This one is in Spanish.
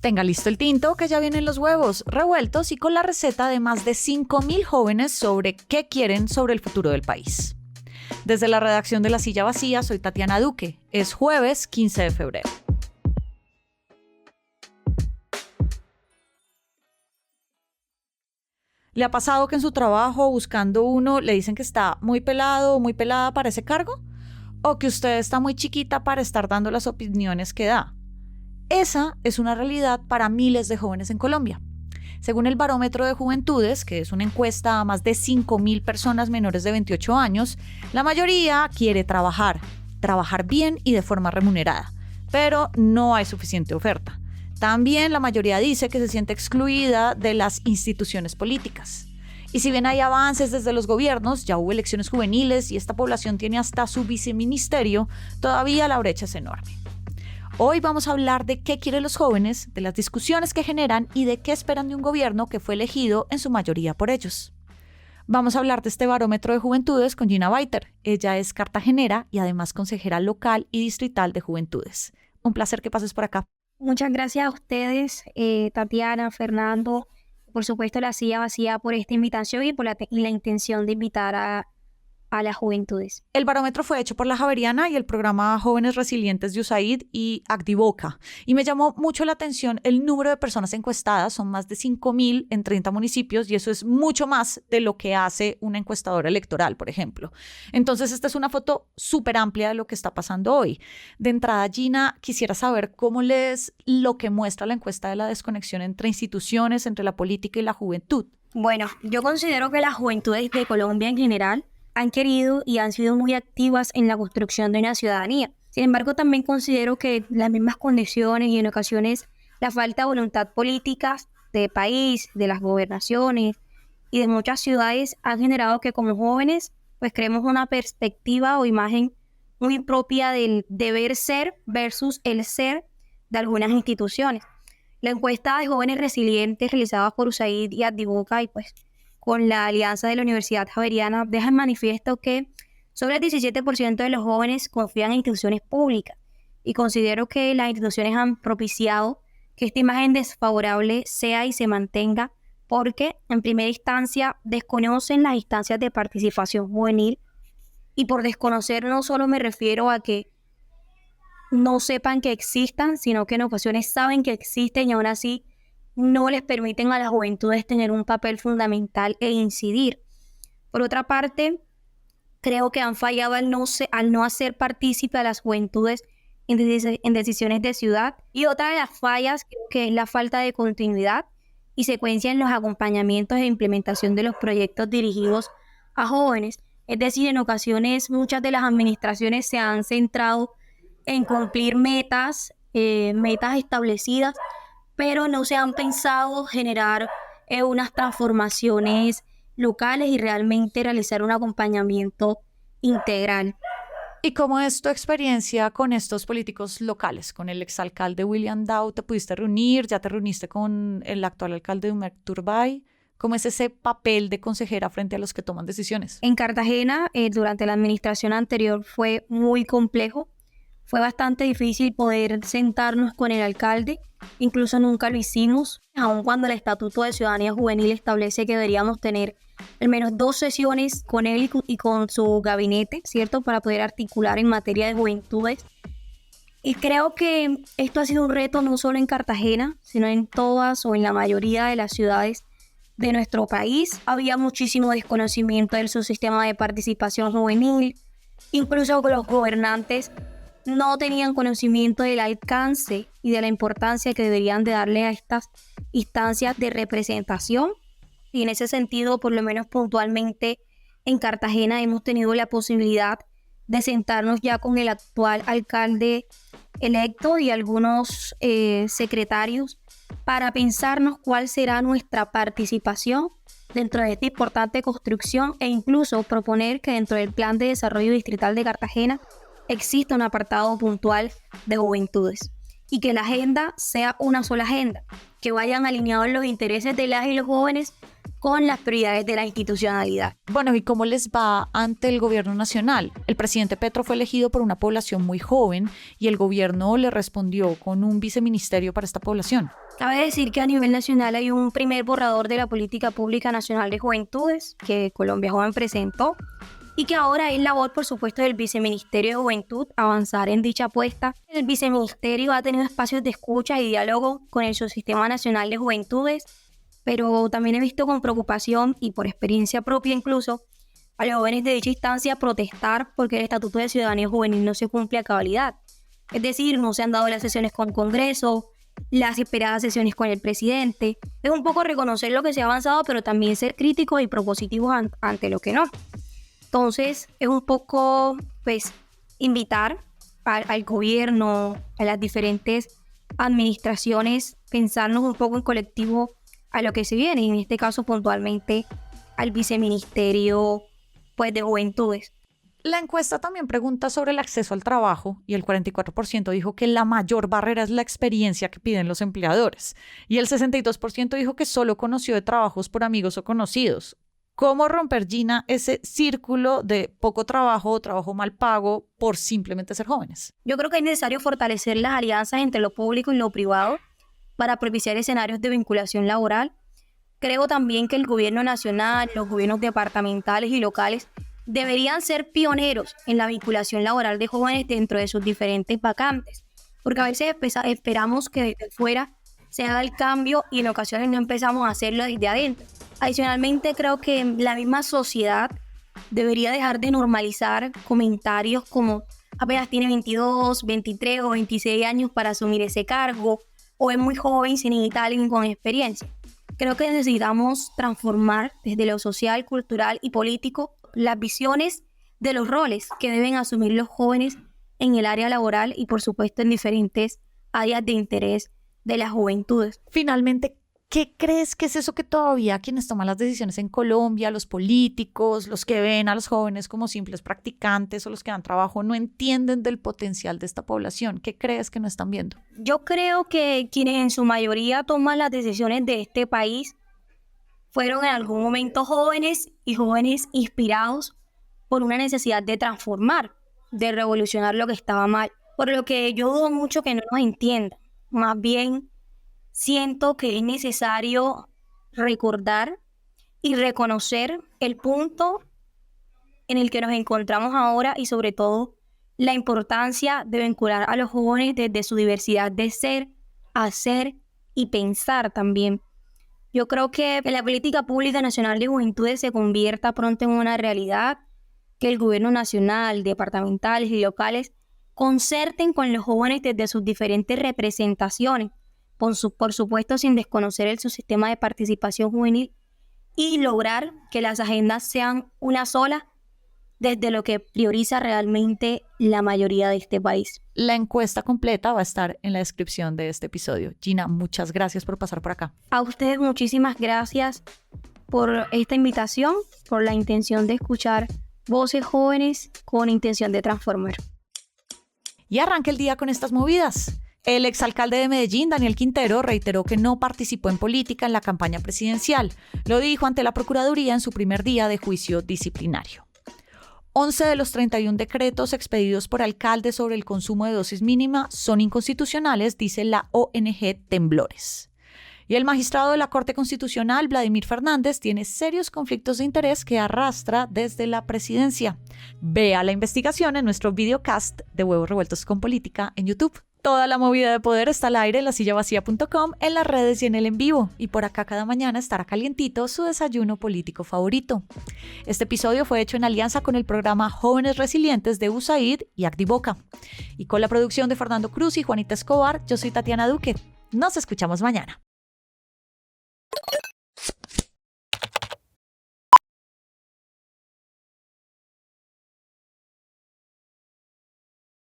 Tenga listo el tinto, que ya vienen los huevos revueltos y con la receta de más de 5.000 jóvenes sobre qué quieren sobre el futuro del país. Desde la redacción de La Silla Vacía, soy Tatiana Duque. Es jueves 15 de febrero. ¿Le ha pasado que en su trabajo, buscando uno, le dicen que está muy pelado o muy pelada para ese cargo? ¿O que usted está muy chiquita para estar dando las opiniones que da? Esa es una realidad para miles de jóvenes en Colombia. Según el Barómetro de Juventudes, que es una encuesta a más de 5.000 personas menores de 28 años, la mayoría quiere trabajar bien y de forma remunerada, pero no hay suficiente oferta. También la mayoría dice que se siente excluida de las instituciones políticas. Y si bien hay avances desde los gobiernos, ya hubo elecciones juveniles y esta población tiene hasta su viceministerio, todavía la brecha es enorme. Hoy vamos a hablar de qué quieren los jóvenes, de las discusiones que generan y de qué esperan de un gobierno que fue elegido en su mayoría por ellos. Vamos a hablar de este barómetro de juventudes con Gina Baiter. Ella es cartagenera y además consejera local y distrital de juventudes. Un placer que pases por acá. Muchas gracias a ustedes, Tatiana, Fernando, por supuesto La Silla Vacía por esta invitación y por la intención de invitar a las juventudes. El barómetro fue hecho por la Javeriana y el programa Jóvenes Resilientes de USAID y Activoca. Y me llamó mucho la atención el número de personas encuestadas, son más de 5.000 en 30 municipios y eso es mucho más de lo que hace una encuestadora electoral, por ejemplo. Entonces, esta es una foto súper amplia de lo que está pasando hoy. De entrada, Gina, quisiera saber cómo lees lo que muestra la encuesta de la desconexión entre instituciones, entre la política y la juventud. Bueno, yo considero que las juventudes de Colombia en general han querido y han sido muy activas en la construcción de una ciudadanía. Sin embargo, también considero que las mismas condiciones y en ocasiones la falta de voluntad política del país, de las gobernaciones y de muchas ciudades han generado que como jóvenes pues creemos una perspectiva o imagen muy propia del deber ser versus el ser de algunas instituciones. La encuesta de jóvenes resilientes realizada por USAID y Activoca y pues con la alianza de la Universidad Javeriana, deja en manifiesto que sobre el 17% de los jóvenes confían en instituciones públicas y considero que las instituciones han propiciado que esta imagen desfavorable sea y se mantenga porque en primera instancia desconocen las instancias de participación juvenil y por desconocer no solo me refiero a que no sepan que existan, sino que en ocasiones saben que existen y aún así no les permiten a las juventudes tener un papel fundamental e incidir. Por otra parte, creo que han fallado al no hacer partícipe a las juventudes en decisiones de ciudad. Y otra de las fallas creo que es la falta de continuidad y secuencia en los acompañamientos e implementación de los proyectos dirigidos a jóvenes. Es decir, en ocasiones muchas de las administraciones se han centrado en cumplir metas establecidas, pero no se han pensado generar unas transformaciones locales y realmente realizar un acompañamiento integral. ¿Y cómo es tu experiencia con estos políticos locales? Con el exalcalde William Dow, ¿te pudiste reunir? ¿Ya te reuniste con el actual alcalde de Humer Turbay? ¿Cómo es ese papel de consejera frente a los que toman decisiones? En Cartagena, durante la administración anterior fue muy complejo. Fue bastante difícil poder sentarnos con el alcalde, incluso nunca lo hicimos, aun cuando el Estatuto de Ciudadanía Juvenil establece que deberíamos tener al menos 2 sesiones con él y con su gabinete, ¿cierto? Para poder articular en materia de juventudes. Y creo que esto ha sido un reto no solo en Cartagena, sino en todas o en la mayoría de las ciudades de nuestro país. Había muchísimo desconocimiento del subsistema de participación juvenil, incluso con los gobernantes no tenían conocimiento del alcance y de la importancia que deberían de darle a estas instancias de representación. Y en ese sentido, por lo menos puntualmente en Cartagena, hemos tenido la posibilidad de sentarnos ya con el actual alcalde electo y algunos secretarios para pensarnos cuál será nuestra participación dentro de esta importante construcción e incluso proponer que dentro del Plan de Desarrollo Distrital de Cartagena exista un apartado puntual de juventudes y que la agenda sea una sola agenda, que vayan alineados los intereses de las y los jóvenes con las prioridades de la institucionalidad. Bueno, ¿y cómo les va ante el gobierno nacional? El presidente Petro fue elegido por una población muy joven y el gobierno le respondió con un viceministerio para esta población. Cabe decir que a nivel nacional hay un primer borrador de la Política Pública Nacional de Juventudes que Colombia Joven presentó y que ahora es labor, por supuesto, del Viceministerio de Juventud avanzar en dicha apuesta. El Viceministerio ha tenido espacios de escucha y diálogo con el Subsistema Nacional de Juventudes, pero también he visto con preocupación y por experiencia propia incluso a los jóvenes de dicha instancia protestar porque el Estatuto de Ciudadanía Juvenil no se cumple a cabalidad. Es decir, no se han dado las sesiones con Congreso, las esperadas sesiones con el presidente. Es un poco reconocer lo que se ha avanzado, pero también ser críticos y propositivos ante lo que no. Entonces, es un poco, invitar al gobierno, a las diferentes administraciones, pensarnos un poco en colectivo a lo que se viene, y en este caso puntualmente al Viceministerio de Juventudes. La encuesta también pregunta sobre el acceso al trabajo y el 44% dijo que la mayor barrera es la experiencia que piden los empleadores y el 62% dijo que solo conoció de trabajos por amigos o conocidos. ¿Cómo romper, Gina, ese círculo de poco trabajo o trabajo mal pago por simplemente ser jóvenes? Yo creo que es necesario fortalecer las alianzas entre lo público y lo privado para propiciar escenarios de vinculación laboral. Creo también que el gobierno nacional, los gobiernos departamentales y locales deberían ser pioneros en la vinculación laboral de jóvenes dentro de sus diferentes vacantes, porque a veces esperamos que desde fuera se haga el cambio y en ocasiones no empezamos a hacerlo desde adentro. Adicionalmente, creo que la misma sociedad debería dejar de normalizar comentarios como apenas tiene 22, 23 o 26 años para asumir ese cargo, o es muy joven sin necesitar alguien con experiencia. Creo que necesitamos transformar desde lo social, cultural y político las visiones de los roles que deben asumir los jóvenes en el área laboral y, por supuesto, en diferentes áreas de interés de las juventudes. Finalmente, ¿qué crees que es eso que todavía quienes toman las decisiones en Colombia, los políticos, los que ven a los jóvenes como simples practicantes o los que dan trabajo, no entienden del potencial de esta población? ¿Qué crees que no están viendo? Yo creo que quienes en su mayoría toman las decisiones de este país fueron en algún momento jóvenes y jóvenes inspirados por una necesidad de transformar, de revolucionar lo que estaba mal. Por lo que yo dudo mucho que no nos entiendan. Más bien, siento que es necesario recordar y reconocer el punto en el que nos encontramos ahora y sobre todo la importancia de vincular a los jóvenes desde su diversidad de ser, hacer y pensar también. Yo creo que la Política Pública Nacional de Juventudes se convierta pronto en una realidad, que el gobierno nacional, departamentales y locales concerten con los jóvenes desde sus diferentes representaciones, por supuesto sin desconocer el subsistema de participación juvenil, y lograr que las agendas sean una sola desde lo que prioriza realmente la mayoría de este país. La encuesta completa va a estar en la descripción de este episodio. Gina, muchas gracias por pasar por acá. A ustedes muchísimas gracias por esta invitación, por la intención de escuchar voces jóvenes con intención de transformar. Y arranca el día con estas movidas. El exalcalde de Medellín, Daniel Quintero, reiteró que no participó en política en la campaña presidencial. Lo dijo ante la Procuraduría en su primer día de juicio disciplinario. 11 de los 31 decretos expedidos por alcaldes sobre el consumo de dosis mínima son inconstitucionales, dice la ONG Temblores. Y el magistrado de la Corte Constitucional, Vladimir Fernández, tiene serios conflictos de interés que arrastra desde la presidencia. Vea la investigación en nuestro videocast de Huevos Revueltos con Política en YouTube. Toda la movida de poder está al aire en lasillavacía.com, en las redes y en el en vivo. Y por acá cada mañana estará calientito su desayuno político favorito. Este episodio fue hecho en alianza con el programa Jóvenes Resilientes de USAID y Activoca. Y con la producción de Fernando Cruz y Juanita Escobar, yo soy Tatiana Duque. Nos escuchamos mañana.